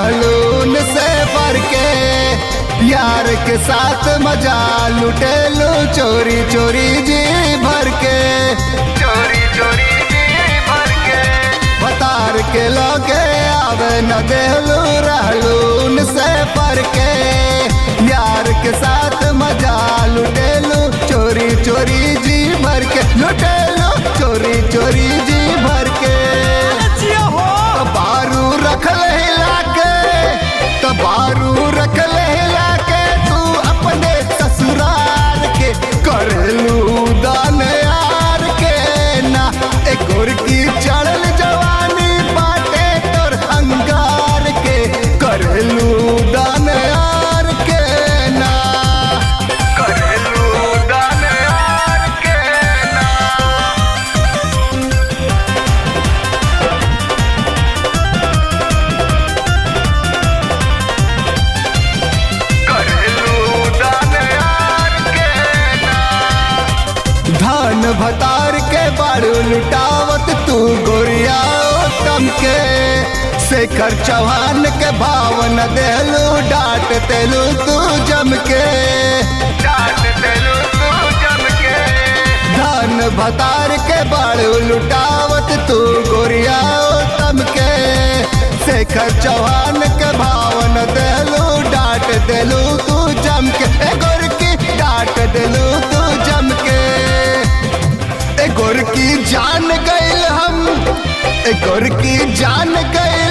रहलून से भर के यार के साथ मजा लुटेलू चोरी चोरी जी भर के चोरी चोरी जी भर के बतार के लोगे आवे न देलू रहलून से भर के यार के साथ मजा लुटेलू चोरी चोरी जी भर के लुटेलू चोरी चोरी जी भर के बारू रखल हिला के बारू रखल हिला के तू अपने ससुराल के करलू दान यार के ना एक गोर की चढ़ल जवानी बाटे तोर अंगार के करलू दान यार के ना करलू दान यार के ना धान भतार के बारू लुटावत तू गोरिया तम के शेखर चौहान के भावन देलू डांट तेलू तू जम के डांट तेलू तू जम के धान भतार के बारू लुटावत तू गोरिया तम के शेखर चौहान के भावन देलू डांट देलू तू जम के गोर की डांट देलू तू जम के गोर की जान गईल हम गोर की जान गईल